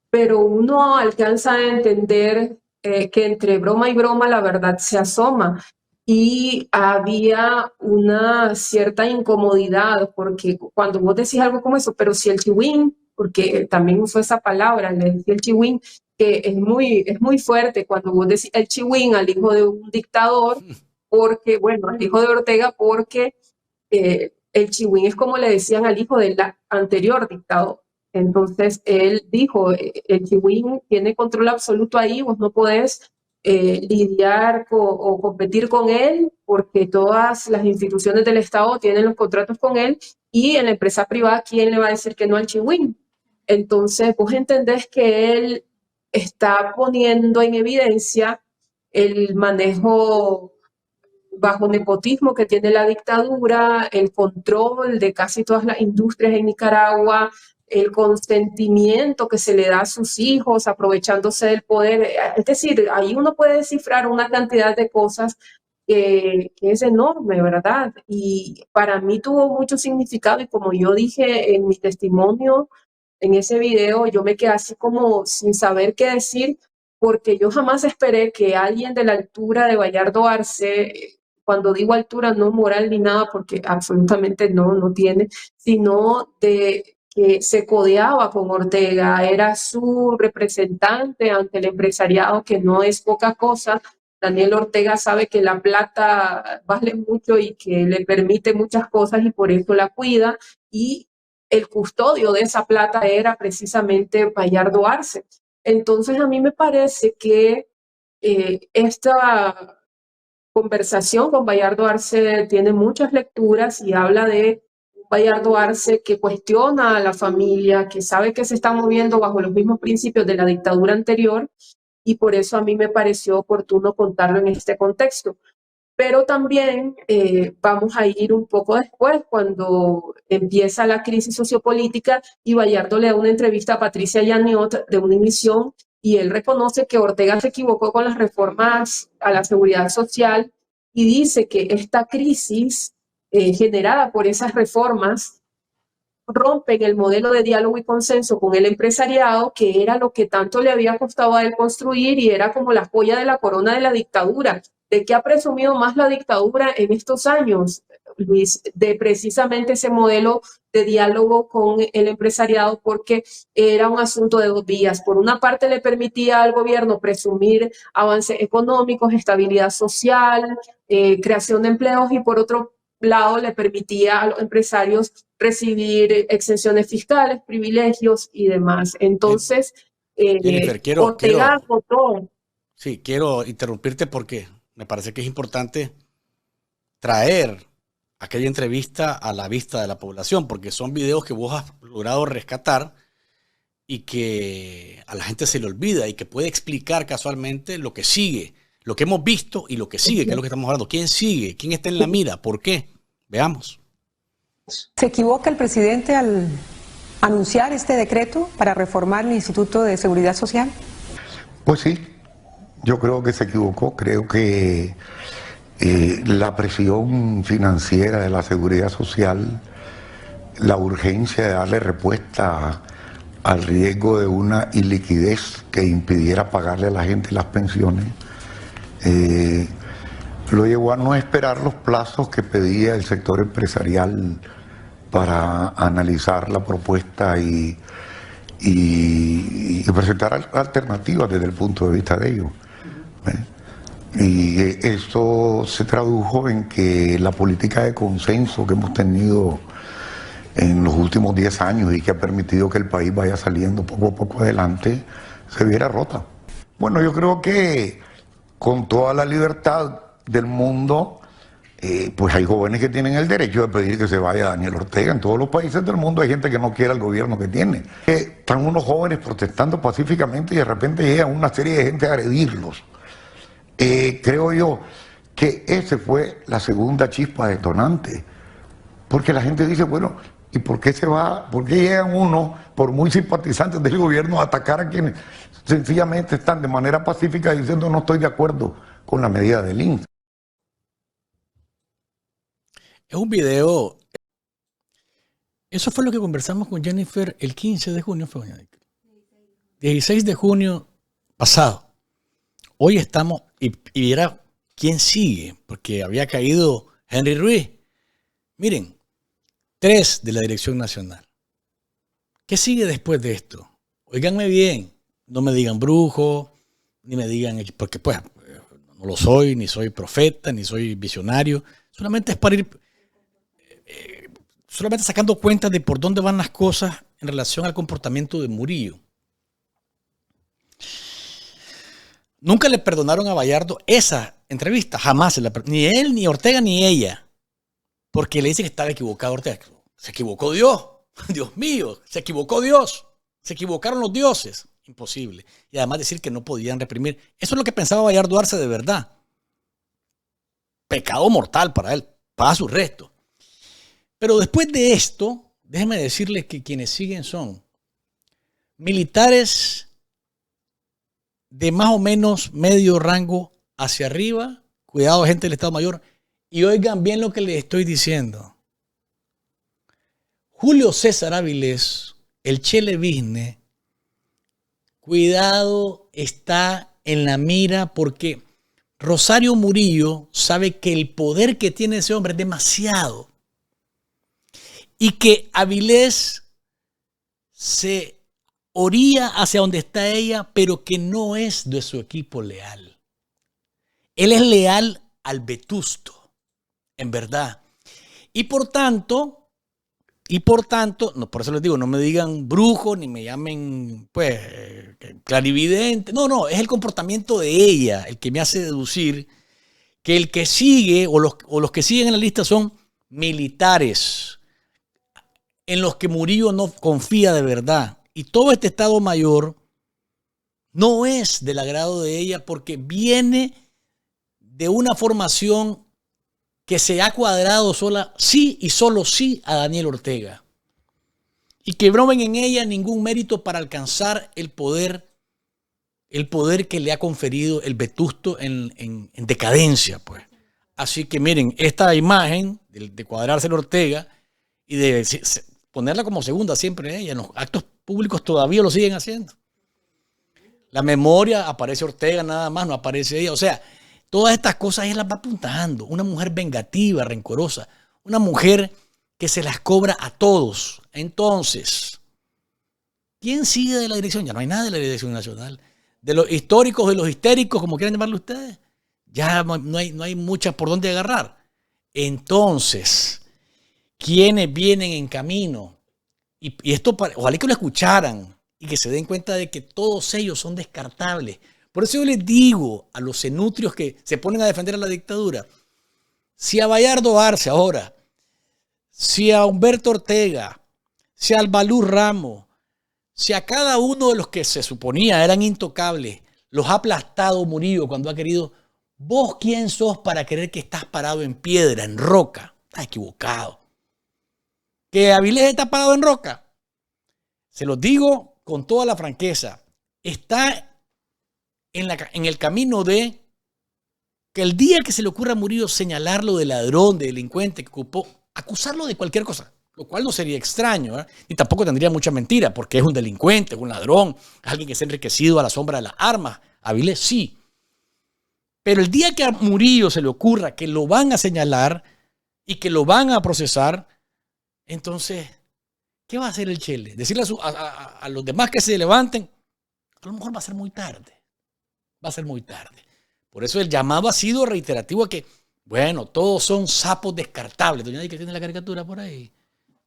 pero uno alcanza a entender que entre broma y broma la verdad se asoma. Y había una cierta incomodidad, porque cuando vos decís algo como eso, pero si el chihuín, porque también usó esa palabra, le decía el chihuín, que es muy fuerte cuando vos decís el chihuín al hijo de un dictador, porque, bueno, al hijo de Ortega, porque el chihuín es como le decían al hijo del anterior dictador. Entonces él dijo, el chihuín tiene control absoluto ahí, vos no podés lidiar o competir con él, porque todas las instituciones del Estado tienen los contratos con él, y en la empresa privada, ¿quién le va a decir que no al chihuín? Entonces vos entendés que él está poniendo en evidencia el manejo bajo nepotismo que tiene la dictadura, el control de casi todas las industrias en Nicaragua, el consentimiento que se le da a sus hijos aprovechándose del poder. Es decir, ahí uno puede descifrar una cantidad de cosas que es enorme, ¿verdad? Y para mí tuvo mucho significado, y como yo dije en mi testimonio, en ese video, yo me quedé así como sin saber qué decir, porque yo jamás esperé que alguien de la altura de Bayardo Arce, cuando digo altura no moral ni nada, porque absolutamente no tiene, sino de que se codeaba con Ortega, era su representante ante el empresariado, que no es poca cosa. Daniel Ortega sabe que la plata vale mucho y que le permite muchas cosas, y por eso la cuida, y el custodio de esa plata era precisamente Bayardo Arce. Entonces a mí me parece que esta conversación con Bayardo Arce tiene muchas lecturas y habla de Bayardo Arce que cuestiona a la familia, que sabe que se está moviendo bajo los mismos principios de la dictadura anterior, y por eso a mí me pareció oportuno contarlo en este contexto. Pero también vamos a ir un poco después, cuando empieza la crisis sociopolítica, y Bayardo le da una entrevista a Patricia Yaniot de Univisión, y él reconoce que Ortega se equivocó con las reformas a la seguridad social, y dice que esta crisis generada por esas reformas rompen el modelo de diálogo y consenso con el empresariado, que era lo que tanto le había costado a él construir y era como la joya de la corona de la dictadura. ¿De qué ha presumido más la dictadura en estos años, Luis? De precisamente ese modelo de diálogo con el empresariado, porque era un asunto de dos vías. Por una parte, le permitía al gobierno presumir avances económicos, estabilidad social, creación de empleos, y por otro lado le permitía a los empresarios recibir exenciones fiscales, privilegios y demás. Entonces, Jennifer, Ortega votó. Sí, quiero interrumpirte porque me parece que es importante traer aquella entrevista a la vista de la población, porque son videos que vos has logrado rescatar y que a la gente se le olvida, y que puede explicar casualmente lo que sigue, lo que hemos visto y lo que sigue, que es lo que estamos hablando. ¿Quién sigue? ¿Quién está en la mira? ¿Por qué? Veamos. ¿Se equivoca el presidente al anunciar este decreto para reformar el Instituto de Seguridad Social? Pues sí, yo creo que se equivocó. Creo que la presión financiera de la seguridad social, la urgencia de darle respuesta al riesgo de una iliquidez que impidiera pagarle a la gente las pensiones, lo llevó a no esperar los plazos que pedía el sector empresarial para analizar la propuesta y presentar alternativas desde el punto de vista de ellos. Y eso se tradujo en que la política de consenso que hemos tenido en los últimos 10 años y que ha permitido que el país vaya saliendo poco a poco adelante, se viera rota. Bueno, yo creo que con toda la libertad del mundo, pues hay jóvenes que tienen el derecho de pedir que se vaya Daniel Ortega. En todos los países del mundo hay gente que no quiere al gobierno que tiene. Están unos jóvenes protestando pacíficamente y de repente llega una serie de gente a agredirlos. Creo yo que esa fue la segunda chispa detonante, porque la gente dice, bueno, ¿y por qué se va? ¿Por qué llegan unos, por muy simpatizantes del gobierno, a atacar a quienes sencillamente están de manera pacífica diciendo no estoy de acuerdo con la medida del INSS? Es un video. Eso fue lo que conversamos con Jennifer el 15 de junio. 16 de junio pasado. Hoy estamos, y era quién sigue, porque había caído Henry Ruiz. Miren, 3 de la Dirección Nacional. ¿Qué sigue después de esto? Óiganme bien, no me digan brujo, ni me digan, porque pues no lo soy, ni soy profeta, ni soy visionario. Solamente es para ir solamente sacando cuentas de por dónde van las cosas en relación al comportamiento de Murillo. Nunca le perdonaron a Bayardo esa entrevista, jamás, ni él, ni Ortega, ni ella, porque le dice que estaba equivocado Ortega. Se equivocó Dios, Dios mío, se equivocó Dios, se equivocaron los dioses, imposible. Y además decir que no podían reprimir, eso es lo que pensaba Bayardo Arce de verdad. Pecado mortal para él, para su resto. Pero después de esto, déjenme decirles que quienes siguen son militares de más o menos medio rango hacia arriba, cuidado gente del Estado Mayor, y oigan bien lo que les estoy diciendo. Julio César Avilés, el Chele Bisne, cuidado, está en la mira porque Rosario Murillo sabe que el poder que tiene ese hombre es demasiado y que Avilés se orilla hacia donde está ella, pero que no es de su equipo leal. Él es leal al Vetusto, en verdad. Y por tanto, no, por eso les digo, no me digan brujo, ni me llamen, pues, clarividente. No, es el comportamiento de ella el que me hace deducir que el que sigue, o los que siguen en la lista son militares, en los que Murillo no confía de verdad. Y todo este Estado Mayor no es del agrado de ella porque viene de una formación que se ha cuadrado sola, sí y solo sí a Daniel Ortega. Y que no ven en ella ningún mérito para alcanzar el poder que le ha conferido el Vetusto en decadencia, pues. Así que miren, esta imagen de cuadrarse el Ortega y de ponerla como segunda siempre ella, en los actos públicos todavía lo siguen haciendo. La memoria, aparece Ortega nada más, no aparece ella. O sea, todas estas cosas ella las va apuntando. Una mujer vengativa, rencorosa. Una mujer que se las cobra a todos. Entonces, ¿quién sigue de la dirección? Ya no hay nada de la Dirección Nacional. De los históricos, de los histéricos, como quieran llamarlo ustedes, ya no hay muchas por dónde agarrar. Entonces, ¿quiénes vienen en camino? Y esto, ojalá que lo escucharan y que se den cuenta de que todos ellos son descartables. Por eso yo les digo a los cenutrios que se ponen a defender a la dictadura, si a Bayardo Arce ahora, si a Humberto Ortega, si a Albalú Ramos, si a cada uno de los que se suponía eran intocables, los ha aplastado Murillo cuando ha querido, ¿vos quién sos para creer que estás parado en piedra, en roca? Estás equivocado. ¿Que Avilés está parado en roca? Se los digo con toda la franqueza. Está en el camino de que el día que se le ocurra a Murillo señalarlo de ladrón, de delincuente, que ocupó, acusarlo de cualquier cosa, lo cual no sería extraño, ¿eh? Y tampoco tendría mucha mentira, porque es un delincuente, es un ladrón, es alguien que se ha enriquecido a la sombra de las armas. Avilés sí. Pero el día que a Murillo se le ocurra que lo van a señalar y que lo van a procesar, entonces, ¿qué va a hacer el Chele? Decirle a los demás que se levanten, a lo mejor va a ser muy tarde. Va a ser muy tarde. Por eso el llamado ha sido reiterativo a que, bueno, todos son sapos descartables. Doña Dica tiene la caricatura por ahí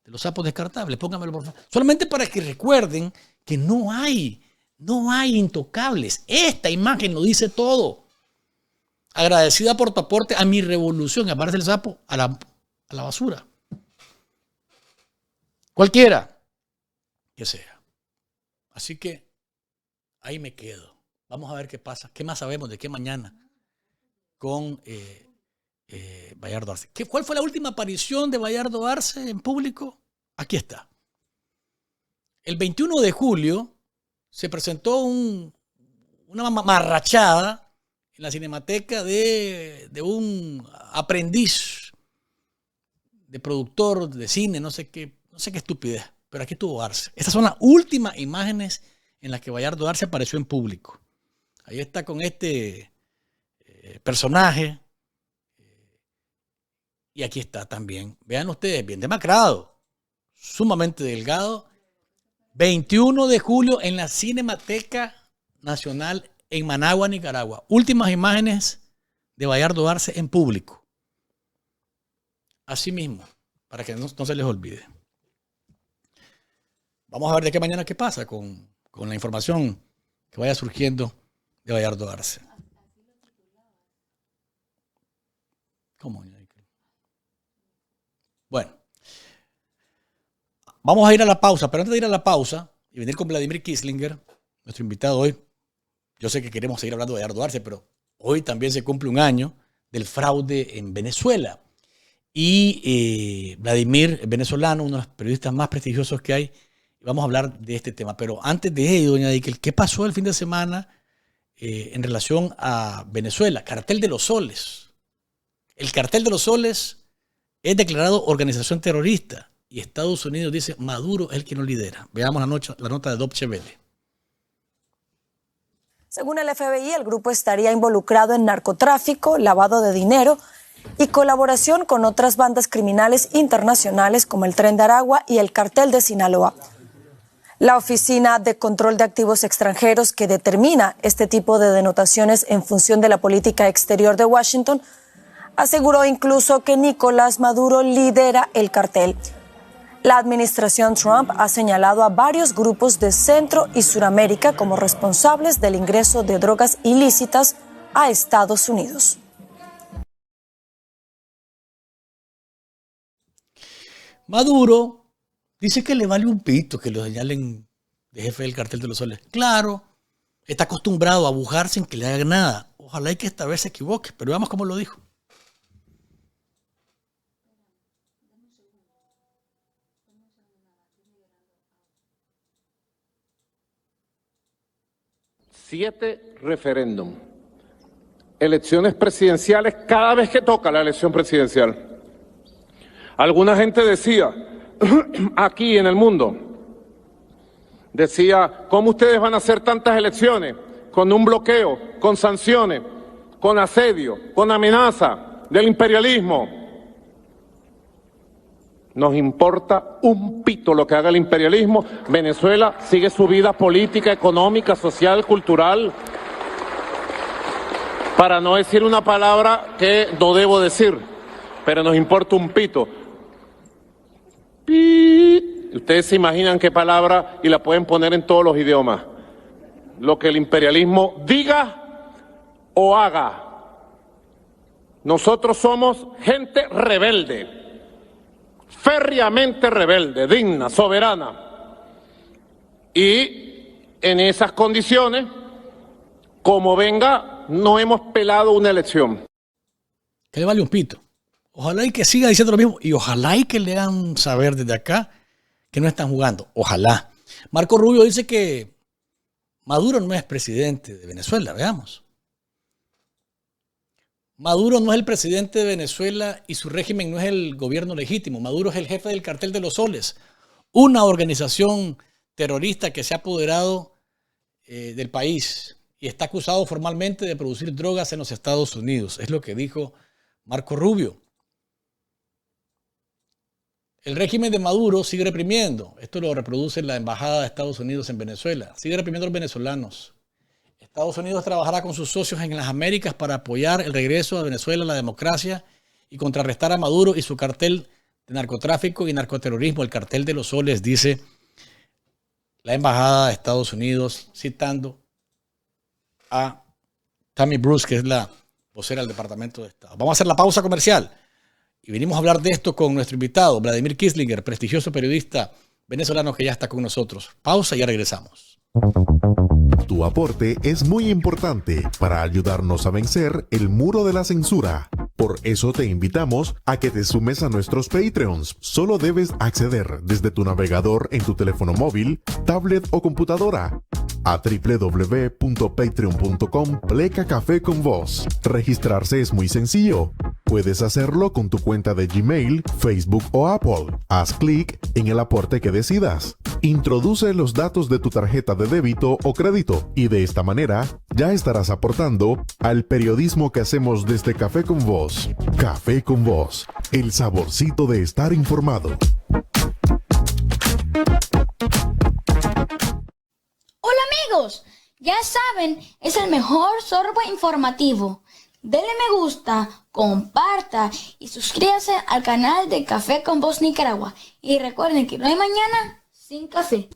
de los sapos descartables. Póngamelo por favor. Solamente para que recuerden que no hay intocables. Esta imagen lo dice todo. Agradecida por tu aporte a mi revolución. Aparece el sapo a la basura. Cualquiera que sea. Así que ahí me quedo. Vamos a ver qué pasa. ¿Qué más sabemos de qué mañana con Bayardo Arce? ¿Cuál fue la última aparición de Bayardo Arce en público? Aquí está. El 21 de julio se presentó una mamarrachada en la Cinemateca de un aprendiz de productor de cine, no sé qué estupidez, pero aquí estuvo Arce. Estas son las últimas imágenes en las que Bayardo Arce apareció en público. Ahí está con este personaje. Y aquí está también. Vean ustedes, bien demacrado, sumamente delgado. 21 de julio en la Cinemateca Nacional en Managua, Nicaragua. Últimas imágenes de Bayardo Arce en público. Así mismo, para que no se les olvide. Vamos a ver de qué mañana qué pasa con la información que vaya surgiendo de Bayardo Arce. ¿Cómo? Bueno, vamos a ir a la pausa, pero antes de ir a la pausa y venir con Vladimir Kieslinger, nuestro invitado hoy, yo sé que queremos seguir hablando de Bayardo Arce, pero hoy también se cumple un año del fraude en Venezuela. Y Vladimir, venezolano, uno de los periodistas más prestigiosos que hay, y vamos a hablar de este tema. Pero antes de ello, doña Dickel, ¿qué pasó el fin de semana en relación a Venezuela? Cartel de los Soles. El Cartel de los Soles es declarado organización terrorista y Estados Unidos dice Maduro es el que nos lidera. Veamos la nota de Deutsche Welle. Según el FBI, el grupo estaría involucrado en narcotráfico, lavado de dinero y colaboración con otras bandas criminales internacionales como el Tren de Aragua y el Cartel de Sinaloa. La Oficina de Control de Activos Extranjeros, que determina este tipo de denotaciones en función de la política exterior de Washington, aseguró incluso que Nicolás Maduro lidera el cartel. La administración Trump ha señalado a varios grupos de Centro y Suramérica como responsables del ingreso de drogas ilícitas a Estados Unidos. Maduro dice que le vale un pito que lo señalen de jefe del Cartel de los Soles. Claro, está acostumbrado a abujar sin que le hagan nada. Ojalá y que esta vez se equivoque, pero veamos cómo lo dijo. Siete referéndum, elecciones presidenciales cada vez que toca la elección presidencial. Alguna gente decía, aquí en el mundo, decía, ¿cómo ustedes van a hacer tantas elecciones? Con un bloqueo, con sanciones, con asedio, con amenaza del imperialismo. Nos importa un pito lo que haga el imperialismo. Venezuela sigue su vida política, económica, social, cultural. Para no decir una palabra que no debo decir, pero nos importa un pito. Pit. Ustedes se imaginan qué palabra y la pueden poner en todos los idiomas. Lo que el imperialismo diga o haga. Nosotros somos gente rebelde. Férreamente rebelde, digna, soberana. Y en esas condiciones, como venga, no hemos pelado una elección. Que le vale un pito. Ojalá y que siga diciendo lo mismo y ojalá y que le hagan saber desde acá que no están jugando. Ojalá. Marco Rubio dice que Maduro no es presidente de Venezuela, veamos. Maduro no es el presidente de Venezuela y su régimen no es el gobierno legítimo. Maduro es el jefe del Cartel de los Soles, una organización terrorista que se ha apoderado del país y está acusado formalmente de producir drogas en los Estados Unidos. Es lo que dijo Marco Rubio. El régimen de Maduro sigue reprimiendo. Esto lo reproduce la Embajada de Estados Unidos en Venezuela. Sigue reprimiendo a los venezolanos. Estados Unidos trabajará con sus socios en las Américas para apoyar el regreso a Venezuela a la democracia y contrarrestar a Maduro y su cartel de narcotráfico y narcoterrorismo, el Cartel de los Soles, dice la Embajada de Estados Unidos, citando a Tammy Bruce, que es la vocera del Departamento de Estado. Vamos a hacer la pausa comercial y venimos a hablar de esto con nuestro invitado, Vladimir Kislinger, prestigioso periodista venezolano que ya está con nosotros. Pausa y ya regresamos. Tu aporte es muy importante para ayudarnos a vencer el muro de la censura. Por eso te invitamos a que te sumes a nuestros Patreons. Solo debes acceder desde tu navegador en tu teléfono móvil, tablet o computadora a www.patreon.com/café-con-voz. Registrarse es muy sencillo. Puedes hacerlo con tu cuenta de Gmail, Facebook o Apple. Haz clic en el aporte que decidas. Introduce los datos de tu tarjeta de débito o crédito y de esta manera ya estarás aportando al periodismo que hacemos desde Café con Voz. Café con Voz, el saborcito de estar informado. Hola amigos, ya saben, es el mejor sorbo informativo. Denle me gusta, comparta y suscríbase al canal de Café con Voz Nicaragua. Y recuerden que no hay mañana sin café.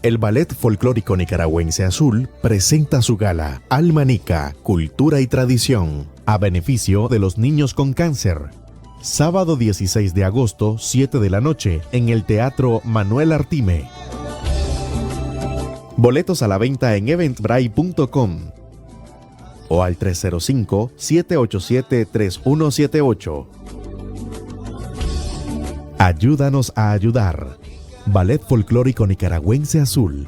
El Ballet Folclórico Nicaragüense Azul presenta su gala Alma Nica, Cultura y Tradición, a beneficio de los niños con cáncer. Sábado 16 de agosto, 7 de la noche, en el Teatro Manuel Artime. Boletos a la venta en eventbrite.com o al 305-787-3178. Ayúdanos a ayudar. Ballet Folclórico Nicaragüense Azul.